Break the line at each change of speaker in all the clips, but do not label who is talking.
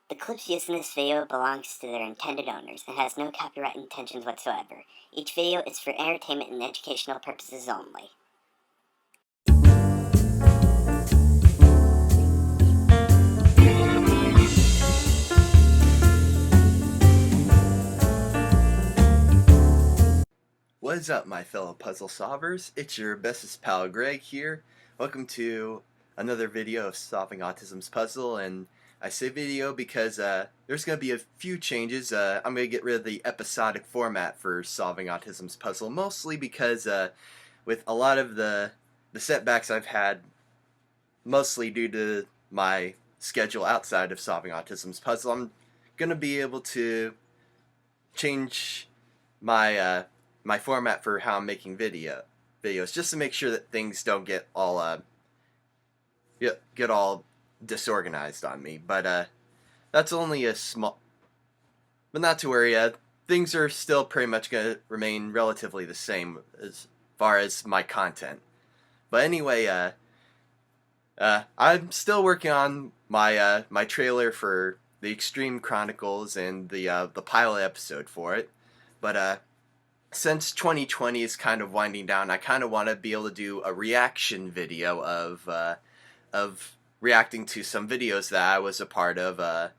The clips used in this video belongs to their intended owners and has no copyright intentions whatsoever. Each video is for entertainment and educational purposes only.
What is up, my fellow puzzle solvers? It's your bestest pal Greg here. Welcome to another video of solving Autism's puzzle, and I say video because there's going to be a few changes. I'm going to get rid of the episodic format for solving Autism's puzzle, mostly because with a lot of the setbacks I've had, mostly due to my schedule outside of solving Autism's puzzle, I'm going to be able to change my my format for how I'm making videos, just to make sure that things don't get all disorganized on me. But that's only a small. But not to worry. Things are still pretty much gonna remain relatively the same as far as my content. But anyway, I'm still working on my my trailer for the Extreme Chronicles and the pilot episode for it. But since 2020 is kind of winding down, I kind of want to be able to do a reaction video of reacting to some videos that I was a part of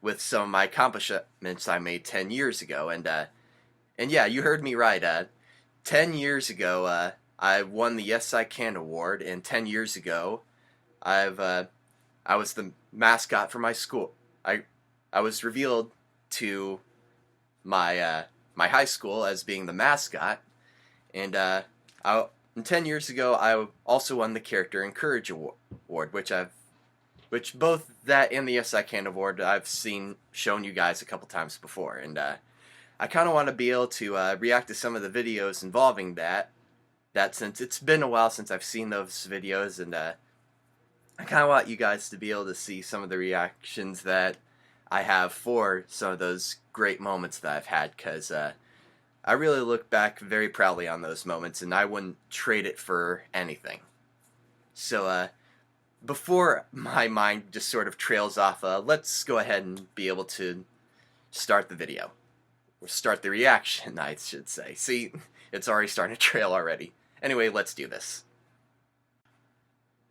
with some of my accomplishments I made 10 years ago. And yeah, you heard me right. 10 years ago, I won the Yes I Can award, and 10 years ago, I was the mascot for my school. I was revealed to my my high school as being the mascot, and 10 years ago I also won the Character and Courage Award, which both that and the Yes I Can award I've shown you guys a couple times before, and I kind of want to be able to react to some of the videos involving that since it's been a while since I've seen those videos, and I kind of want you guys to be able to see some of the reactions that I have for some of those great moments that I've had, because I really look back very proudly on those moments, and I wouldn't trade it for anything. So before my mind just sort of trails off, let's go ahead and be able to start the video. Or start the reaction, I should say. See, it's already starting to trail already. Anyway, let's do this.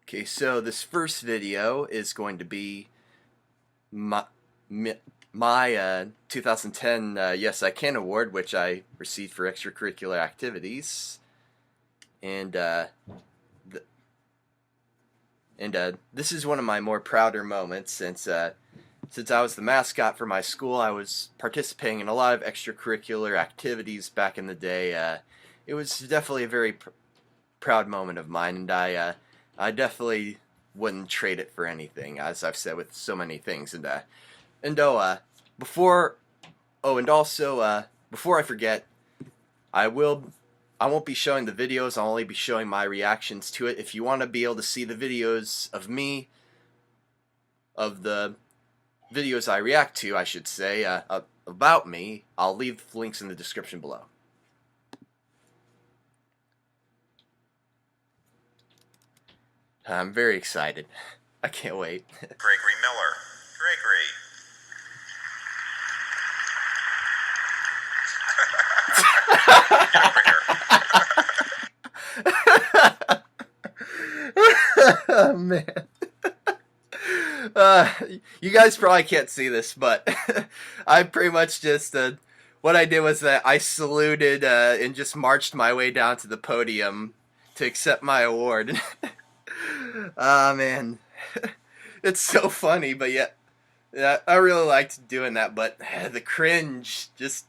Okay, so this first video is going to be my 2010 Yes I Can award, which I received for extracurricular activities, and this is one of my more prouder moments since I was the mascot for my school. I was participating in a lot of extracurricular activities back in the day. It was definitely a very proud moment of mine, and I definitely wouldn't trade it for anything, as I've said with so many things. Before I forget, I won't be showing the videos. I'll only be showing my reactions to it. If you want to be able to see the videos of me, of the videos I react to, I should say, about me, I'll leave links in the description below. I'm very excited. I can't wait.
Gregory Miller. Gregory.
Get over here. Oh, man. You guys probably can't see this, but I pretty much just, what I did was that I saluted and just marched my way down to the podium to accept my award. Ah, man. It's so funny, but yeah, I really liked doing that, but the cringe, just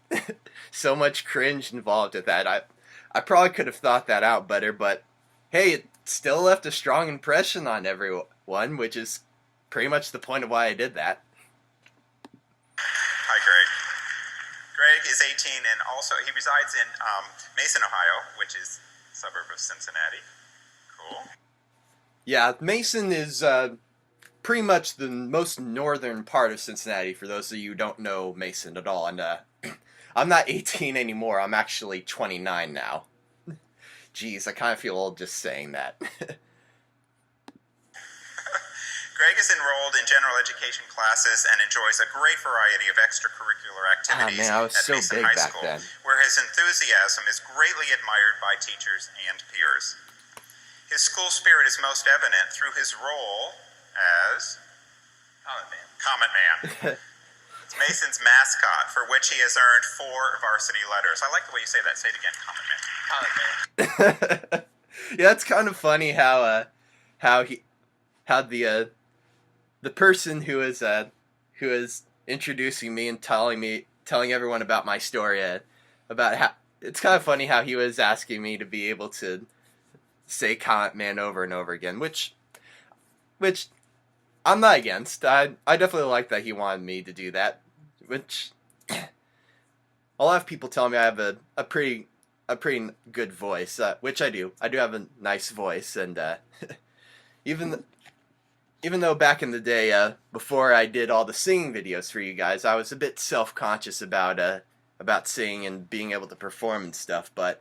so much cringe involved with that. I probably could have thought that out better, but hey, it still left a strong impression on everyone, which is pretty much the point of why I did that.
Hi, Greg. Greg is 18, and also he resides in Mason, Ohio, which is a suburb of Cincinnati. Cool.
Yeah, Mason is pretty much the most northern part of Cincinnati, for those of you who don't know Mason at all. And I'm not 18 anymore. I'm actually 29 now. Jeez, I kind of feel old just saying that.
Greg is enrolled in general education classes and enjoys a great variety of extracurricular activities
man, I was
at
so
Mason
big
High
back
School,
then.
where his enthusiasm is greatly admired by teachers and peers. His school spirit is most evident through his role as Comet Man. It's Mason's mascot, for which he has earned 4 varsity letters. I like the way you say that. Say it again, Comet Man. Comet Man.
Yeah, it's kind of funny how the person who is introducing me and telling everyone about my story, about how it's kind of funny how he was asking me to be able to say Comet Man over and over again, which I'm not against. I definitely like that he wanted me to do that, which a lot of people tell me I have a pretty good voice, which I do. I do have a nice voice, and even though back in the day, before I did all the singing videos for you guys, I was a bit self-conscious about singing and being able to perform and stuff, but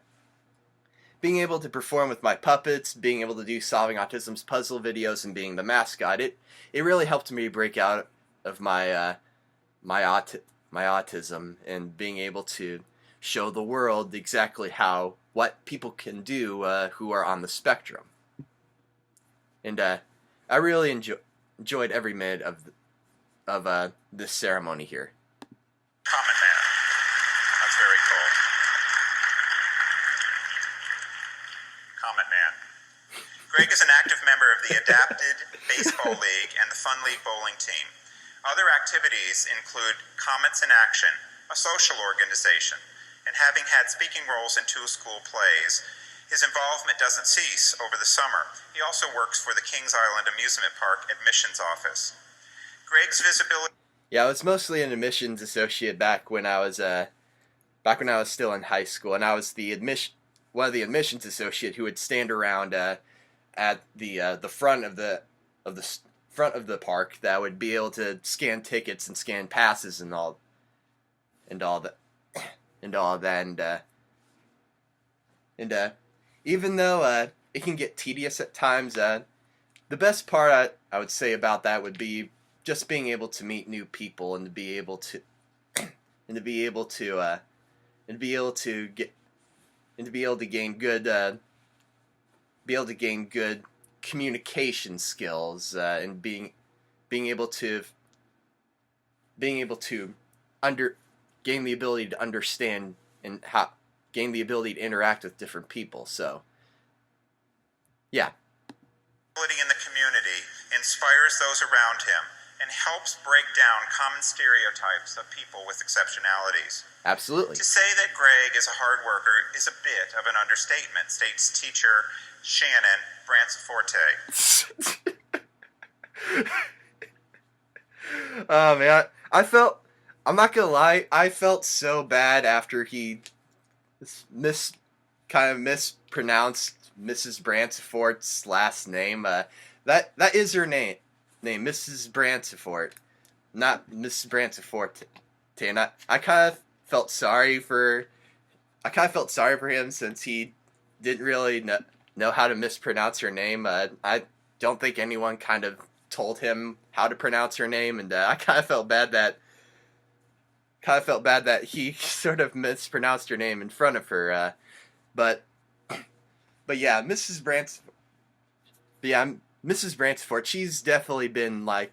being able to perform with my puppets, being able to do Solving Autism's puzzle videos, and being the mascot, it really helped me break out of my autism, and being able to show the world exactly what people can do who are on the spectrum. And I really enjoyed every minute of this ceremony here.
Comet Man. That's very cool. Comet Man. Greg is an active member of the Adapted Baseball League and the Fun League Bowling Team. Other activities include Comets in Action, a social organization, and having had speaking roles in 2 school plays, his involvement doesn't cease over the summer. He also works for the Kings Island Amusement Park admissions office. Greg's visibility...
Yeah, I was mostly an admissions associate back when I was still in high school, and I was one of the admissions associate who would stand around at the front of the park that would be able to scan tickets and scan passes and all that. And even though it can get tedious at times, the best part I would say about that would be just being able to meet new people and to be able to gain good communication skills, and being able to gain the ability to understand and gain the ability to interact with different people. So, yeah.
In the community inspires those around him and helps break down common stereotypes of people with exceptionalities.
Absolutely.
To say that Greg is a hard worker is a bit of an understatement, states teacher Shannon Branciforte.
Oh man, I'm not gonna lie, I felt so bad after he mispronounced Mrs. Brancifort's last name. That is her name, Mrs. Brancifort, not Mrs. Branciforte. And I kind of felt sorry for him, since he didn't really know how to mispronounce her name. I don't think anyone kind of told him how to pronounce her name, and I kind of felt bad that he sort of mispronounced her name in front of her. But yeah, Mrs. Brancifort, she's definitely been like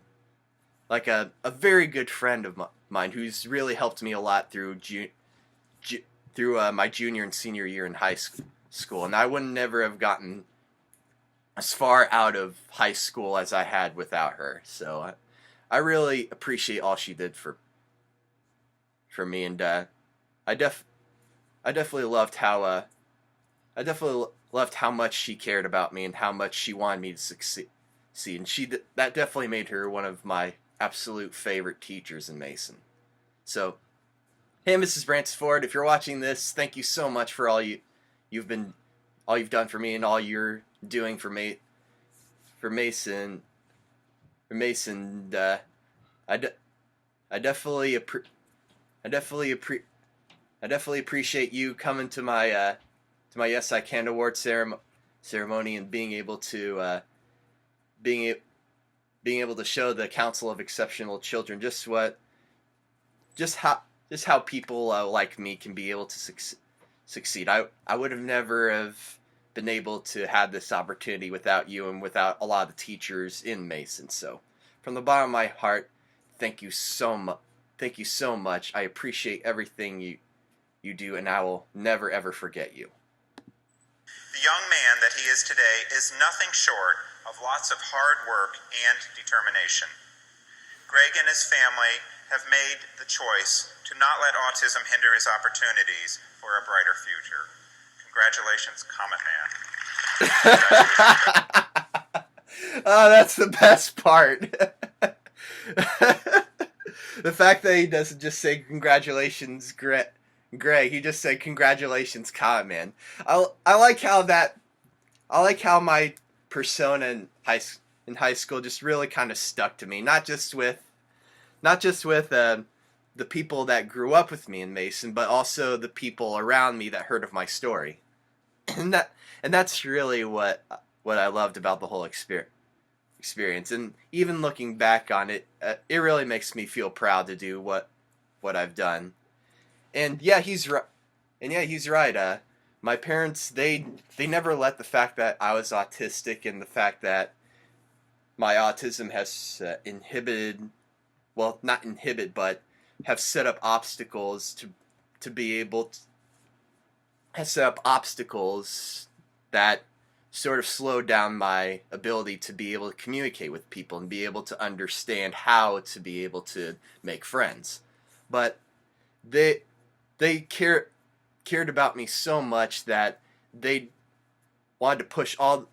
a very good friend of mine, who's really helped me a lot through my junior and senior year in high school, and I would never have gotten as far out of high school as I had without her. So I really appreciate all she did for me, and I definitely loved how much she cared about me and how much she wanted me to succeed. And that definitely made her one of my absolute favorite teachers in Mason. So, hey, Mrs. Branciford, if you're watching this, thank you so much for all you've done for me and all you're doing for Mason. I definitely appreciate you coming to my Yes I Can award ceremony and being able to being able to show the Council of Exceptional Children just how people like me can be able to succeed. I would have never have been able to have this opportunity without you and without a lot of the teachers in Mason. So, from the bottom of my heart, thank you so much. Thank you so much. I appreciate everything you do, and I will never ever forget you.
The young man that he is today is nothing short of lots of hard work and determination. Greg and his family have made the choice to not let autism hinder his opportunities for a brighter future. Congratulations, Comet Man.
Oh, that's the best part. The fact that he doesn't just say congratulations, Greg. He just said congratulations, Comet Man. I like how my persona in high school just really kind of stuck to me. Not just with the people that grew up with me in Mason, but also the people around me that heard of my story. And that's really what I loved about the whole experience. And even looking back on it, it really makes me feel proud to do what I've done. And yeah, he's right. My parents, they never let the fact that I was autistic and the fact that my autism has not inhibit, but have set up obstacles to be able to have set up obstacles that sort of slowed down my ability to be able to communicate with people and be able to understand how to be able to make friends. But they cared about me so much that they wanted to push all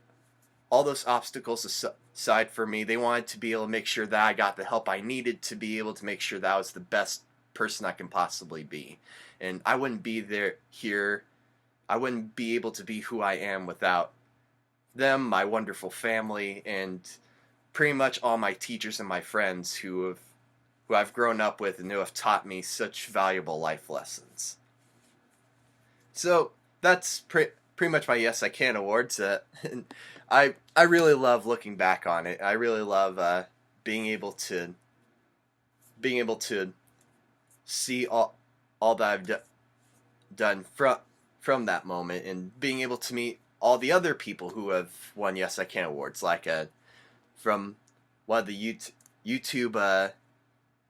those obstacles aside for me. They wanted to be able to make sure that I got the help I needed to be able to make sure that I was the best person I can possibly be. And I wouldn't be I wouldn't be able to be who I am without them, my wonderful family, and pretty much all my teachers and my friends who I've grown up with and who have taught me such valuable life lessons. So that's pretty much my Yes I Can awards. I really love looking back on it. I really love being able to see all that I've done from that moment, and being able to meet all the other people who have won Yes I Can awards, like from one of the YouTube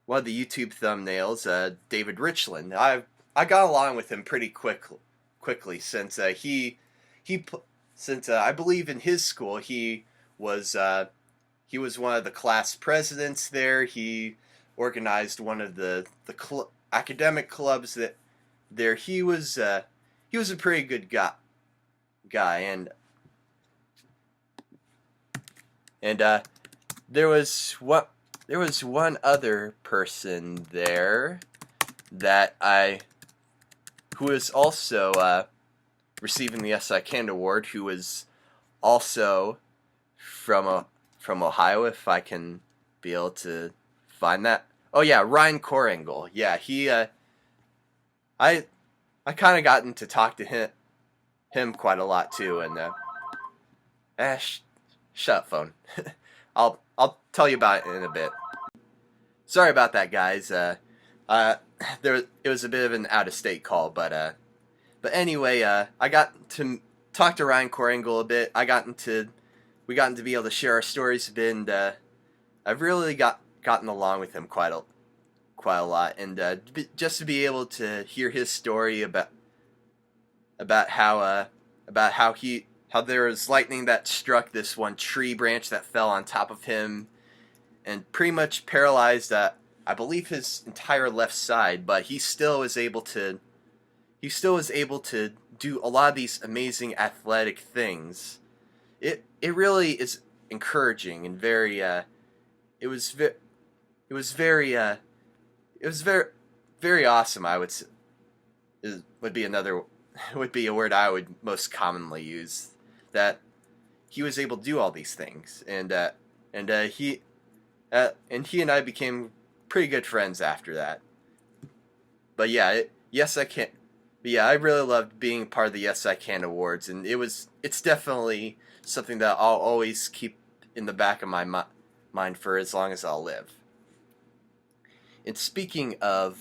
thumbnails, David Richland. I got along with him pretty quickly since I believe in his school he was one of the class presidents there. He organized one of the academic clubs there. He was a pretty good guy, and there was one other person there who was also receiving the Yes I Can award, who was also from Ohio, if I can be able to find that. Oh yeah, Ryan Korengal. Yeah, he I kind of gotten to talk to him quite a lot too, and shut up, phone. I'll tell you about it in a bit. Sorry about that, guys. It was a bit of an out of state call, but anyway, I got to talk to Ryan Korengal a bit. We gotten to be able to share our stories a bit, and I've really gotten along with him quite a lot, and just to be able to hear his story about how there was lightning that struck this one tree branch that fell on top of him and pretty much paralyzed I believe his entire left side, but he still was able to do a lot of these amazing athletic things. It really is encouraging and very very awesome. I would say would be a word I would most commonly use, that he was able to do all these things, and he and I became pretty good friends after that. But yeah, Yes I Can. But yeah, I really loved being part of the Yes I Can awards, and it's definitely something that I'll always keep in the back of my mine for as long as I'll live. And speaking of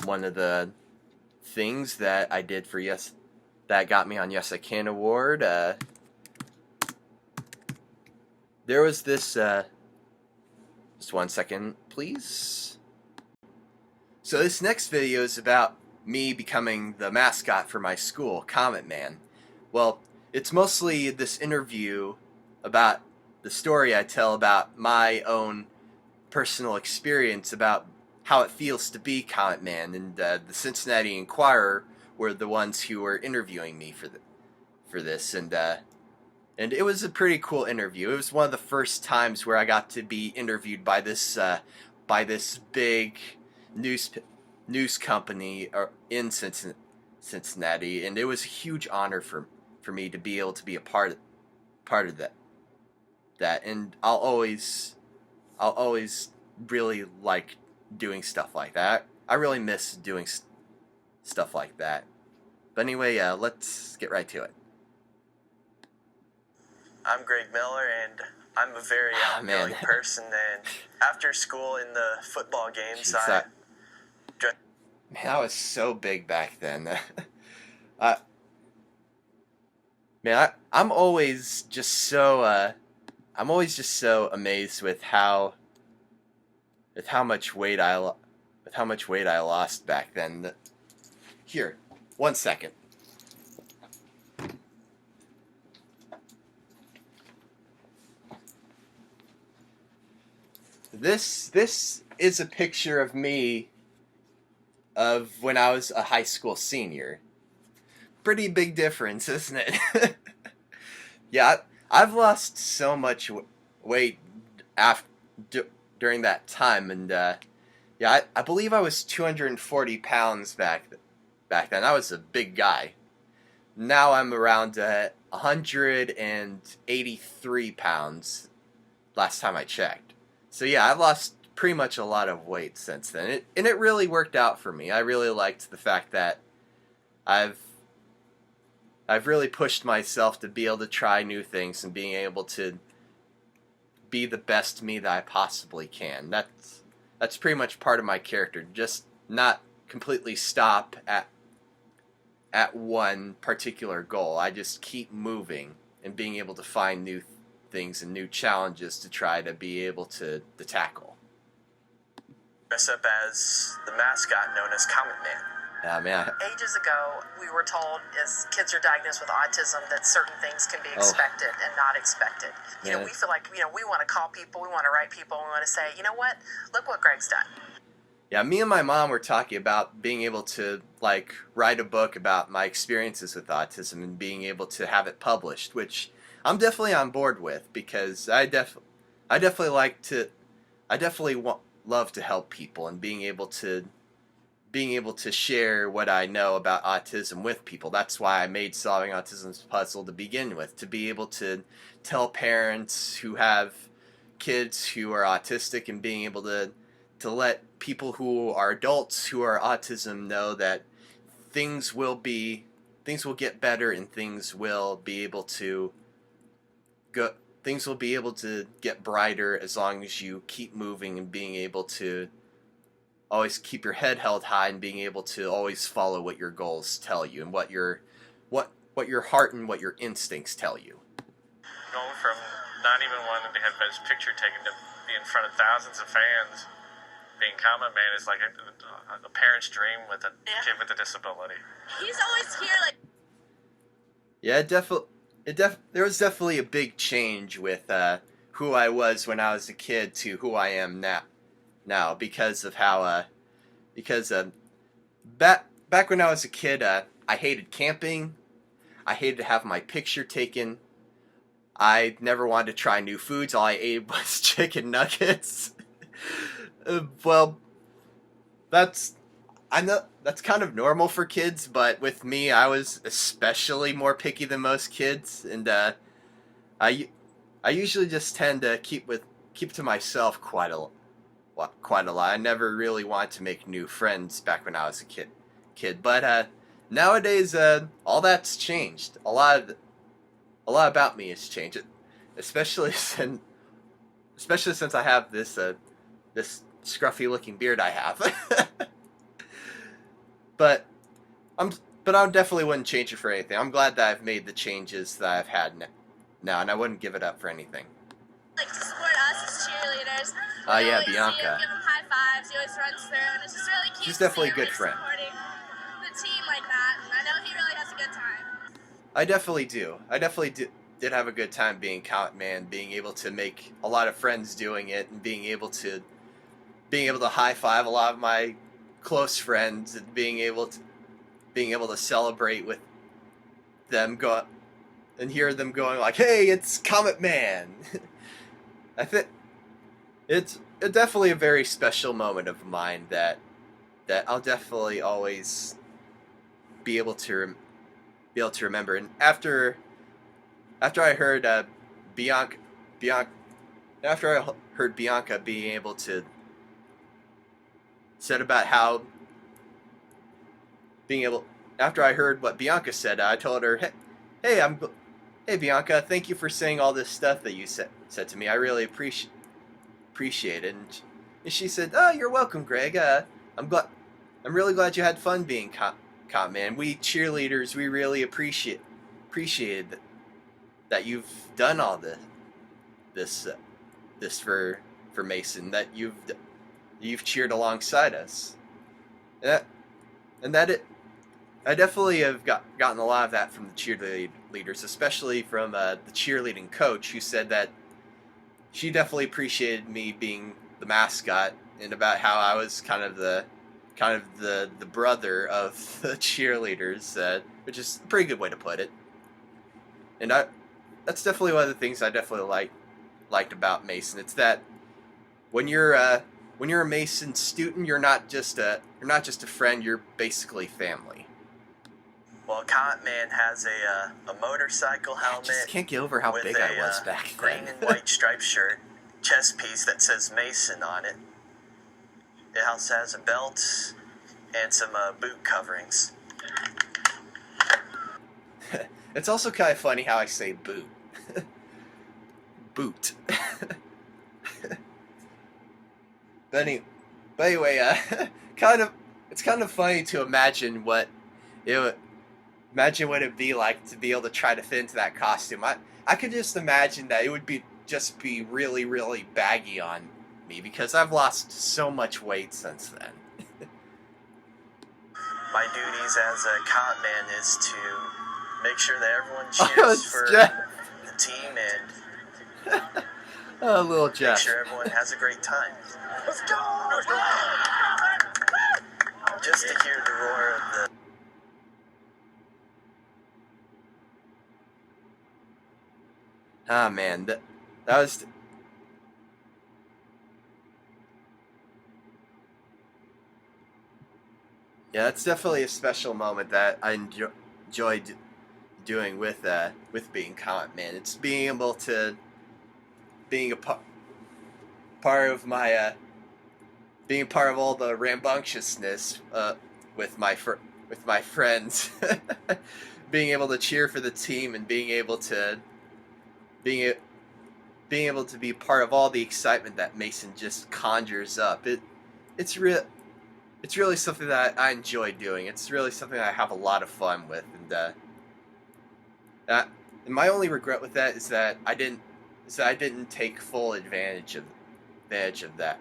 one of the things that I did for that got me on Yes I Can Award, there was this, just 1 second, please. So this next video is about me becoming the mascot for my school, Comet Man. Well, it's mostly this interview about the story I tell about my own personal experience about how it feels to be Comet Man, and the Cincinnati Enquirer were the ones who were interviewing me for this, and it was a pretty cool interview. It was one of the first times where I got to be interviewed by this big news company in Cincinnati, and it was a huge honor for me to be able to be a part of that. And I'll always really like doing stuff like that. I really miss doing stuff like that. But anyway, let's get right to it.
I'm Greg Miller, and I'm a very outgoing person. And after school in the football games,
Man, I was so big back then. I'm always just so amazed with how much weight I lost back then. Here, 1 second. This is a picture of me of when I was a high school senior. Pretty big difference, isn't it? Yeah, I've lost so much weight during that time, and yeah, I believe I was 240 pounds back then. I was a big guy. Now I'm around 183 pounds last time I checked. So yeah, I've lost pretty much a lot of weight since then. And it really worked out for me. I really liked the fact that I've really pushed myself to be able to try new things and being able to be the best me that I possibly can. That's pretty much part of my character. Just not completely stop at one particular goal. I just keep moving and being able to find new things and new challenges to try to be able to tackle.
Dress up as the mascot known as Comet Man.
Yeah, man.
Ages ago, we were told as kids are diagnosed with autism that certain things can be expected and not expected. You know, we feel like, we want to call people, we want to write people, we want to say, you know what, look what Greg's done.
Yeah, me and my mom were talking about being able to, like, write a book about my experiences with autism and being able to have it published, which I'm definitely on board with, because I definitely love to help people, and being able to share what I know about autism with people. That's why I made Solving Autism's Puzzle to begin with, to be able to tell parents who have kids who are autistic, and being able to let people who are adults who are autism know that things will get better, and things will be able to get brighter as long as you keep moving and being able to always keep your head held high and being able to always follow what your goals tell you and what your heart and what your instincts tell you.
Going from not even wanting to have his picture taken to be in front of thousands of fans, being Comet Man is like a parent's dream with a kid with a disability.
He's always here, like...
Yeah, there was definitely a big change with who I was when I was a kid to who I am now, because of how back when I was a kid, I hated camping. I hated to have my picture taken. I never wanted to try new foods. All I ate was chicken nuggets. Well, I know that's kind of normal for kids, but with me, I was especially more picky than most kids, and I usually just tend to keep to myself quite a lot. I never really wanted to make new friends back when I was a kid. But nowadays, all that's changed. A lot about me has changed, especially since I have this scruffy looking beard I have. but I'm but I definitely wouldn't change it for anything. I'm glad that I've made the changes that I've had now, and I wouldn't give it up for anything.
Like to support us as cheerleaders.
Oh yeah,
See
Bianca.
him, give him high fives. He always runs through, and it's just really cute.
She's definitely a good
like,
friend.
Supporting the team like that, and I know he really has a good time.
I definitely do. Did have a good time being Comet Man, being able to make a lot of friends doing it, and being able to high five a lot of my close friends, and being able to celebrate with them, go and hear them going like, "Hey, it's Comet Man." I think it's definitely a very special moment of mine that I'll definitely always be able to remember. And after I heard Bianca after I heard Bianca being able to said about how being able after I heard what Bianca said, I told her, hey Bianca, thank you for saying all this stuff that you said to me. I really appreciate it." And she said, "Oh, you're welcome, Greg. I'm really glad you had fun being Comet Man. We cheerleaders, we really appreciated that you've done all this for Mason, that you've cheered alongside us." I definitely have gotten a lot of that from the cheerleaders, especially from the cheerleading coach, who said that she definitely appreciated me being the mascot, and about how I was kind of the brother of the cheerleaders, which is a pretty good way to put it. And that's definitely one of the things I definitely liked about Mason. It's that when you're a Mason student, you're not just a friend. You're basically family.
Well, Comet Man has a motorcycle helmet.
I just can't get over how
with
big I was back then.
Green and white striped shirt, chest piece that says Mason on it. It also has a belt and some boot coverings.
It's also kind of funny how I say boot. Boot. But anyway, it's kind of funny to imagine what it'd be like to be able to try to fit into that costume. I could just imagine that it would be really, really baggy on me, because I've lost so much weight since then.
My duties as a Comet Man is to make sure that everyone cheers for the team and
oh, little Jeff.
make sure everyone has a great time. Let's go! Just to hear the roar of the...
Ah, man, that was... Yeah, that's definitely a special moment that I enjoyed doing with being Comet Man. It's being able to being a part of my being part of all the rambunctiousness with my friends, being able to cheer for the team, and being able to be part of all the excitement that Mason just conjures up. It's really something that I enjoy doing. It's really something I have a lot of fun with, and my only regret with that is that I didn't take full advantage of that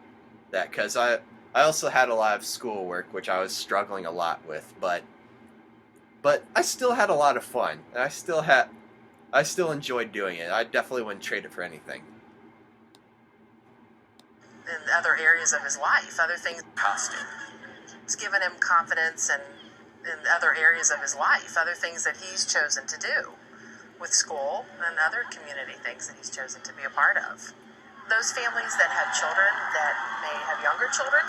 because I also had a lot of schoolwork, which I was struggling a lot with, but I still had a lot of fun, and I still enjoyed doing it. I definitely wouldn't trade it for anything.
In other areas of his life, other things, costume. It's given him confidence and in other areas of his life, other things that he's chosen to do with school and other community things that he's chosen to be a part of. Those families that have children that may have younger children,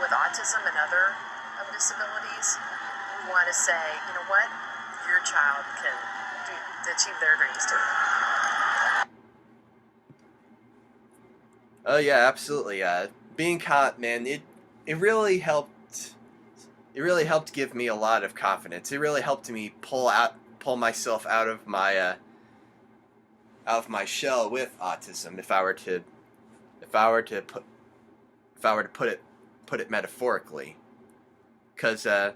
with autism and other disabilities, we want to say, you know what, your child can achieve their dreams too. Oh
yeah, absolutely. Being Comet Man, it really helped really helped give me a lot of confidence. It really helped me pull myself out of my shell with autism. If I were to put it metaphorically, because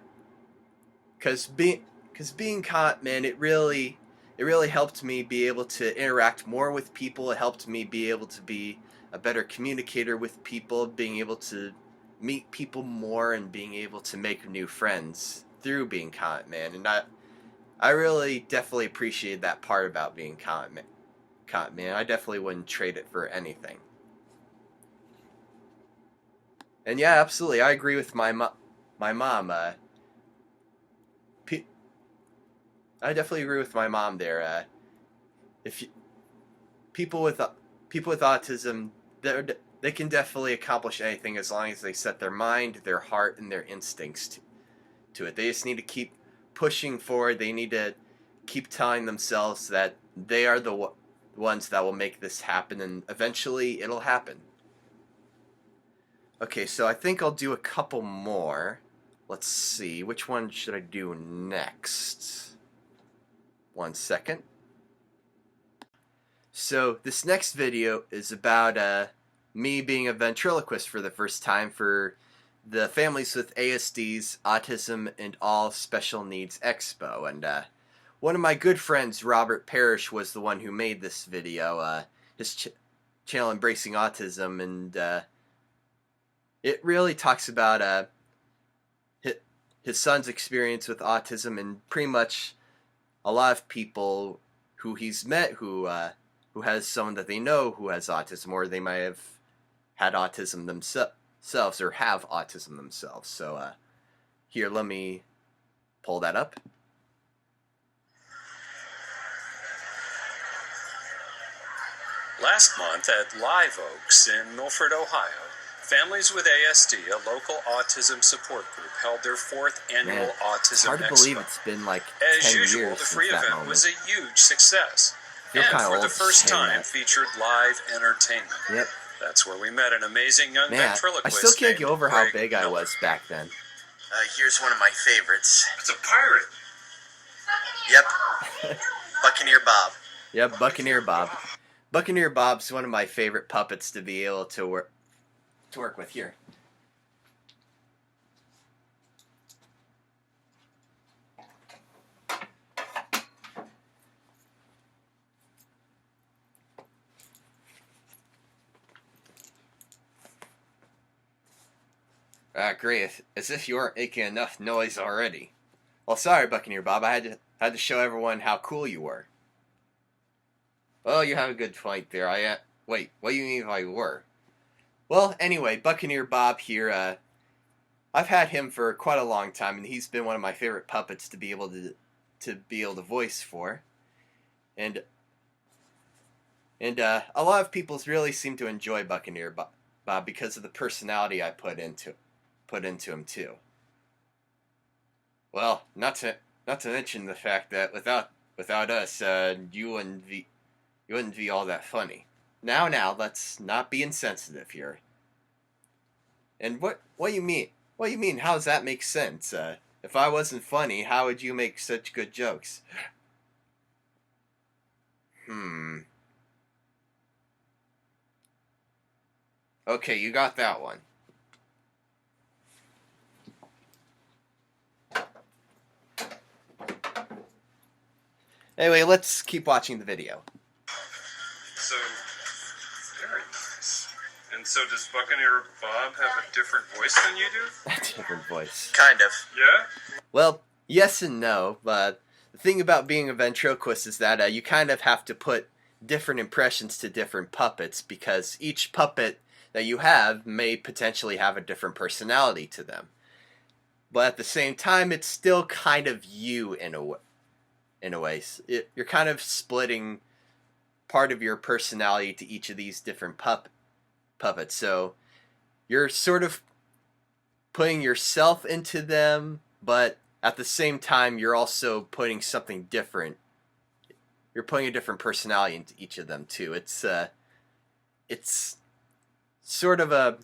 being caught, man, it really helped me be able to interact more with people. It helped me be able to be a better communicator with people, being able to meet people more, and being able to make new friends through being caught, man. And I really definitely appreciate that part about being caught, man. I definitely wouldn't trade it for anything. And yeah, absolutely, I agree with my mom. I definitely agree with my mom there. If you, people with autism, they can definitely accomplish anything as long as they set their mind, their heart, and their instincts to it. They just need to keep pushing forward. They need to keep telling themselves that they are the ones that will make this happen, and eventually it'll happen. Okay, so I think I'll do a couple more. Let's see, which one should I do next? 1 second. So this next video is about me being a ventriloquist for the first time for the Families with ASDs, Autism, and All Special Needs Expo. And one of my good friends, Robert Parrish, was the one who made this video. His channel, Embracing Autism, and it really talks about his son's experience with autism, and pretty much a lot of people who he's met who has someone that they know who has autism, or they might have had autism themselves or have autism themselves. So here, let me pull that up.
Last month at Live Oaks in Milford, Ohio, Families with ASD, a local autism support group, held their 4th annual Autism
It's hard to
Expo.
believe it's been like 10
As usual,
years
the
since
free
that
event
moment.
was a huge success,
Feel
and
kinda
for
old
the first
saying
time
that.
featured live entertainment.
Yep.
That's where we met an amazing young
Man, I
ventriloquist
still can't
named
get over how
Greg
big I
Miller.
was back then.
Here's one of my favorites.
It's a pirate.
Yep. Buccaneer Bob.
Yep, Buccaneer Bob. Buccaneer Bob's one of my favorite puppets to be able to work with. Here. Great. As if you weren't making enough noise already. Well, sorry, Buccaneer Bob. I had to show everyone how cool you were. Well, you have a good point there. Wait, what do you mean if I were? Well, anyway, Buccaneer Bob here, I've had him for quite a long time, and he's been one of my favorite puppets to be able to voice for. And a lot of people really seem to enjoy Buccaneer Bob because of the personality I put into him too. Well, not to mention the fact that without us, you wouldn't be all that funny. Now, let's not be insensitive here. And what do you mean? What do you mean? How does that make sense? If I wasn't funny, how would you make such good jokes? Okay, you got that one. Anyway, let's keep watching the video.
So, very nice. And so does Buccaneer Bob have a different voice than you do?
A different voice.
Kind of.
Yeah?
Well, yes and no, but the thing about being a ventriloquist is that you kind of have to put different impressions to different puppets, because each puppet that you have may potentially have a different personality to them. But at the same time, it's still kind of you in a way. You're kind of splitting part of your personality to each of these different puppets. So you're sort of putting yourself into them, but at the same time, you're also putting something different. You're putting a different personality into each of them too. It's sort of a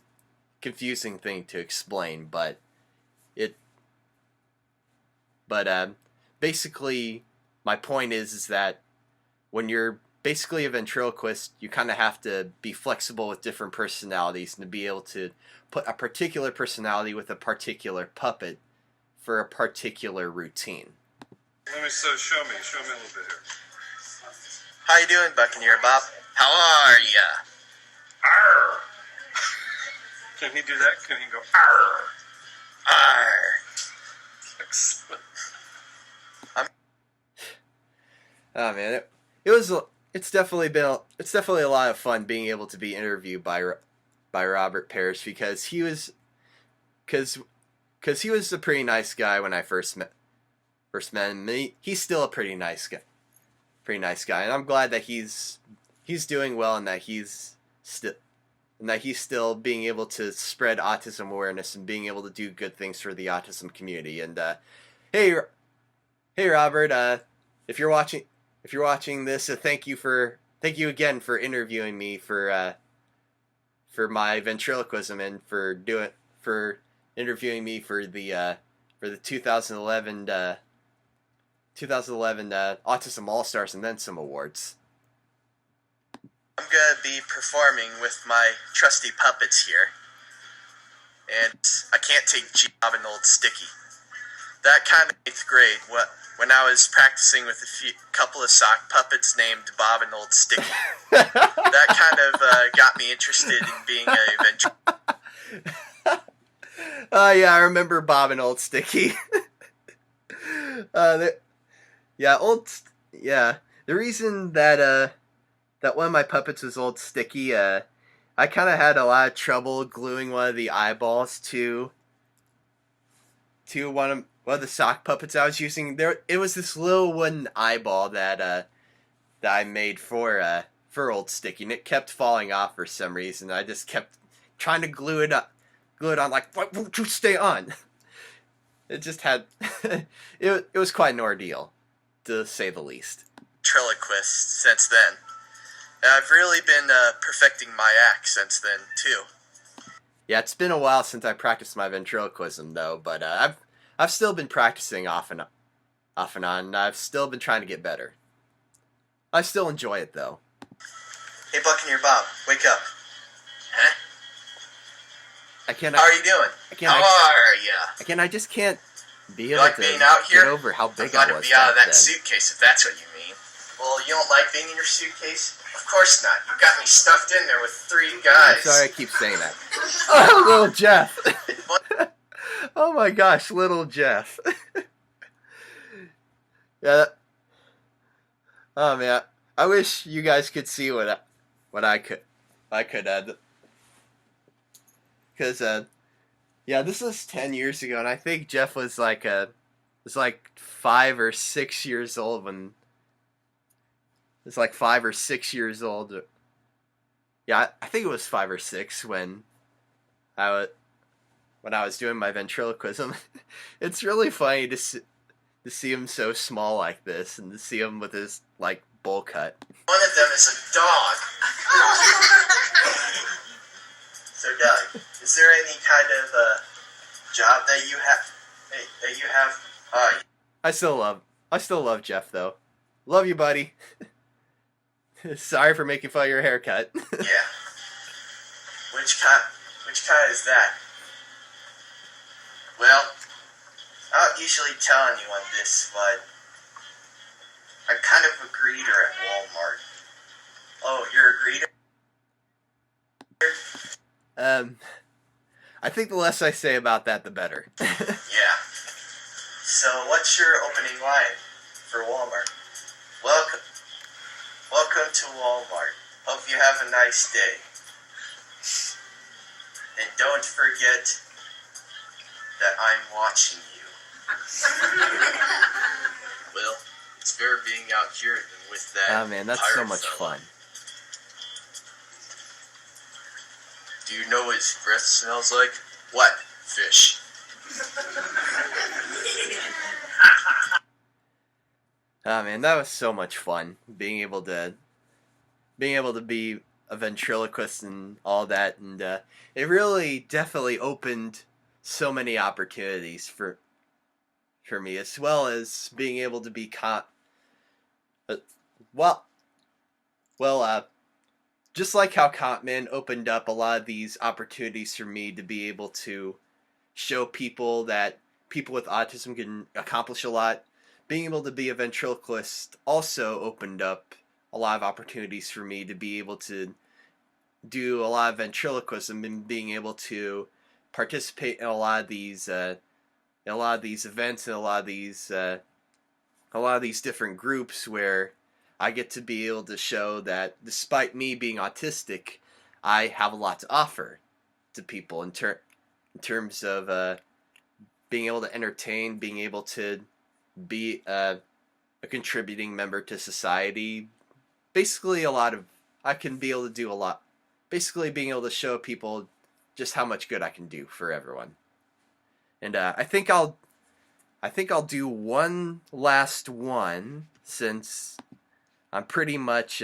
confusing thing to explain, but but basically, my point is that when you're basically a ventriloquist, you kind of have to be flexible with different personalities and to be able to put a particular personality with a particular puppet for a particular routine.
Show me a little bit here.
How you doing, Buccaneer Bob? How are ya?
Arr! Can he do that? Can he go arr?
Arr.
Excellent.
Oh man, it's definitely a lot of fun being able to be interviewed by Robert Parrish because he was a pretty nice guy when I first met him. He's still a pretty nice guy, and I'm glad that he's doing well and that he's still being able to spread autism awareness and being able to do good things for the autism community. And hey Robert, if you're watching this, thank you again for interviewing me for my ventriloquism and for interviewing me for the 2011 Autism All Stars and then some awards.
I'm gonna be performing with my trusty puppets here, and I can't take Bob and Old Sticky. That kind of 8th grade, when I was practicing with a couple of sock puppets named Bob and Old Sticky. That kind of got me interested in being a ventriloquist.
Yeah, I remember Bob and Old Sticky. The reason that one of my puppets was Old Sticky, I kind of had a lot of trouble gluing one of the eyeballs to one of the sock puppets I was using. It was this little wooden eyeball that I made for Old Sticky, and it kept falling off for some reason. I just kept trying to glue it on, like, why won't you stay on? It just had it was quite an ordeal, to say the least.
Ventriloquist since then. And I've really been perfecting my act since then too.
Yeah, it's been a while since I practiced my ventriloquism though, but I've still been practicing off and on, and I've still been trying to get better. I still enjoy it though.
Hey Buccaneer Bob, wake up. Huh?
How
are you doing? How are ya?
Again, I just can't be
You
able
like
to
being out here?
get over how big
I'm
I
glad
was
to be out of
back
that
then.
suitcase if that's what you mean. Well, you don't like being in your suitcase? Of course not. You got me stuffed in there with 3 guys.
I'm sorry I keep saying that. Oh, little Jeff. Oh my gosh, little Jeff. Yeah. Oh man, I wish you guys could see what I could because this was 10 years ago, and I think Jeff was like 5 or 6 years old when. It's like 5 or 6 years old. Yeah, I think it was 5 or 6 when I was doing my ventriloquism. It's really funny to see him so small like this, and to see him with his like bowl cut.
One of them is a dog. So, Doug, is there any kind of job that you have?
I still love Jeff though. Love you, buddy. Sorry for making fun of your haircut.
Yeah. Which kind is that? Well, I don't usually tell anyone this, but I'm kind of a greeter at Walmart. Oh, you're a greeter?
I think the less I say about that, the better.
Yeah. So, what's your opening line for Walmart? Welcome to Walmart. Hope you have a nice day. And don't forget that I'm watching you. Well, it's better being out here than with that.
Oh man, that's so much fun.
Do you know what his breath smells like? What? Fish.
Oh man, that was so much fun. Being able to be a ventriloquist and all that, and it really definitely opened so many opportunities for for me, as well as being able to be uh, well, just like how Compman opened up a lot of these opportunities for me to be able to show people that people with autism can accomplish a lot. Being able to be a ventriloquist also opened up a lot of opportunities for me to be able to do a lot of ventriloquism and being able to participate in a lot of these events and a lot of these different groups where I get to be able to show that despite me being autistic, I have a lot to offer to people in terms of being able to entertain, being able to be a contributing member to society. Basically, I can be able to do a lot. Basically, being able to show people just how much good I can do for everyone. And I think I'll do one last one, since I'm pretty much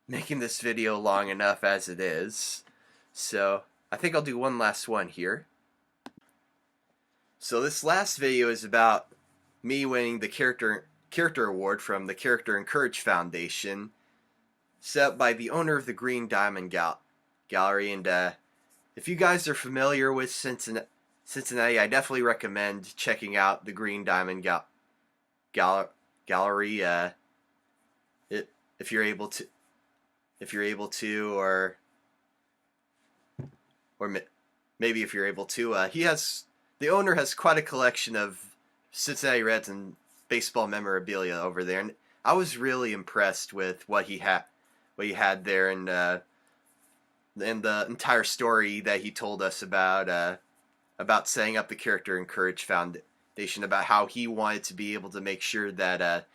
making this video long enough as it is. So I think I'll do one last one here. So this last video is about me winning the character award from the Character and Courage Foundation, set up by the owner of the Green Diamond Gallery. And if you guys are familiar with Cincinnati, I definitely recommend checking out the Green Diamond Gallery. If you're able to, or maybe if you're able to, the owner has quite a collection of Cincinnati Reds and baseball memorabilia over there, and I was really impressed with what he had there, and the entire story that he told us about setting up the Character and Courage Foundation, about how he wanted to be able to make sure that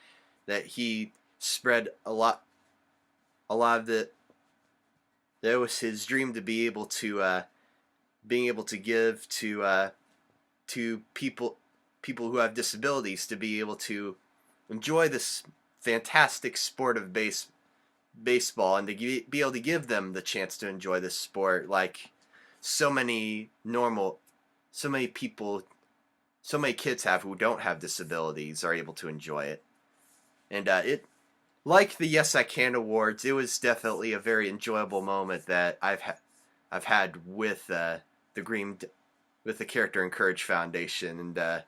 he spread a lot of the. That was his dream, to be able to give to people who have disabilities, to be able to enjoy this fantastic sport of baseball, and to be able to give them the chance to enjoy this sport, like so many kids have who don't have disabilities are able to enjoy it. And it, like the Yes I Can Awards, it was definitely a very enjoyable moment that I've had with the Character and Courage Foundation. And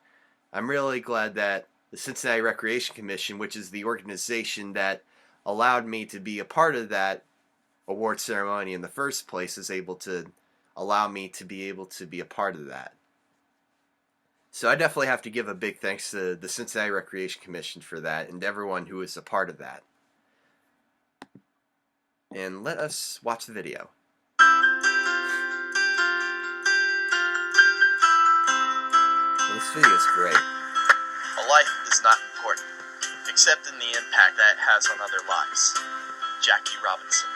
I'm really glad that the Cincinnati Recreation Commission, which is the organization that allowed me to be a part of that award ceremony in the first place, is able to allow me to be able to be a part of that. So I definitely have to give a big thanks to the Cincinnati Recreation Commission for that, and everyone who was a part of that. And let us watch the video. And this video is great.
A life is not important, except in the impact that it has on other lives. Jackie Robinson.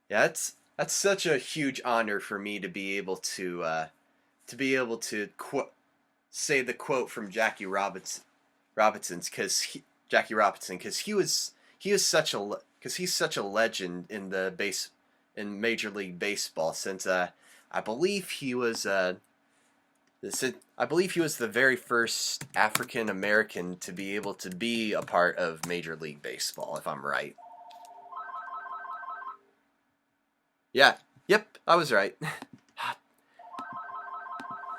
Yeah, that's such a huge honor for me to be able to say the quote from Jackie Robinson, because he's such a legend in Major League Baseball, since I believe he was the very first African American to be able to be a part of Major League Baseball, if I'm right. Yeah, yep, I was right.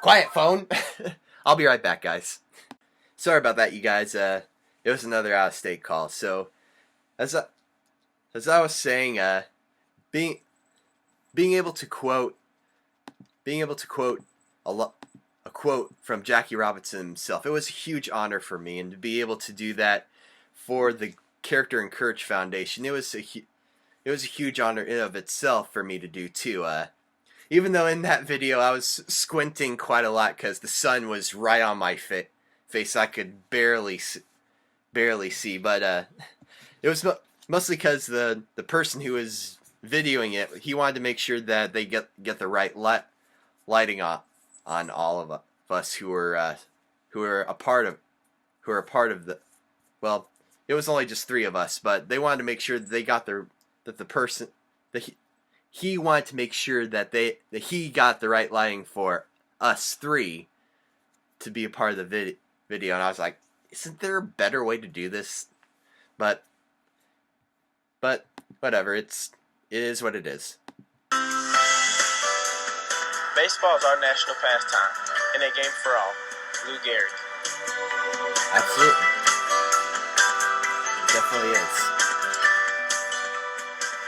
Quiet, phone. I'll be right back, guys. Sorry about that, you guys. It was another out-of-state call. So, as I was saying, being able to quote a quote from Jackie Robinson himself, it was a huge honor for me, and to be able to do that for the Character and Courage Foundation, it was a huge honor in of itself for me to do too. Even though in that video I was squinting quite a lot because the sun was right on my face, I could barely see. But it was mostly because the person who was videoing it, he wanted to make sure that they get the right lighting on all of us who were a part of the. Well, it was only just 3 of us, but they wanted to make sure that they got he wanted to make sure that he got the right lighting for us 3 to be a part of the video, and I was like, isn't there a better way to do this? But whatever, it is what it is.
Baseball is our national pastime, and a game for all. Lou Gehrig.
Absolutely. It definitely is.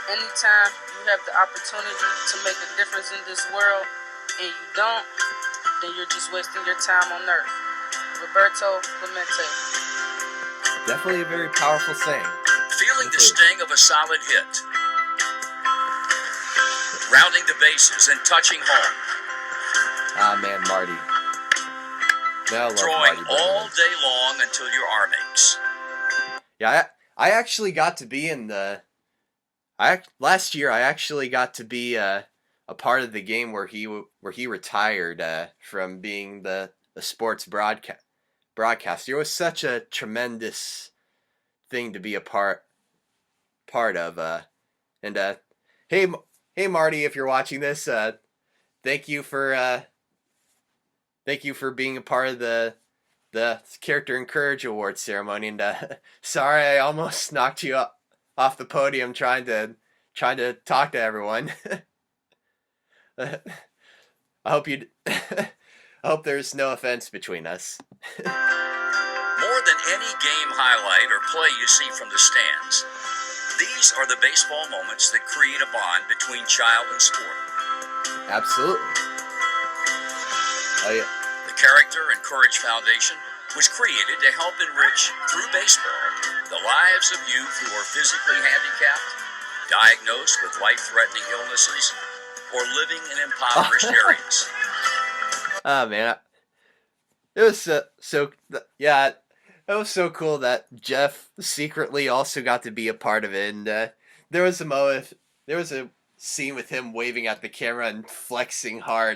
Anytime you have the opportunity to make a difference in this world and you don't, then you're just wasting your time on earth. Roberto Clemente.
Definitely a very powerful saying.
Feeling the sting of a solid hit. Rounding the bases and touching home.
Ah, man, Marty. Man, I love
Throwing
Marty
all
Brennan.
day long until your arm aches.
Yeah, I actually got to be in the... last year, I actually got to be a part of the game where he retired from being the sports broadcaster. It was such a tremendous thing to be a part of. Hey Marty, if you're watching this, thank you for being a part of the Character and Courage Awards ceremony. And sorry, I almost knocked you off the podium trying to talk to everyone. I hope I hope there's no offense between us.
More than any game highlight or play you see from the stands, these are the baseball moments that create a bond between child and sport.
Absolutely. Oh yeah.
The Character and Courage Foundation was created to help enrich, through baseball, the lives of youth who are physically handicapped, diagnosed with life-threatening illnesses, or living in impoverished areas.
Oh man, it was yeah. It was so cool that Jeff secretly also got to be a part of it, and there was a scene with him waving at the camera and flexing hard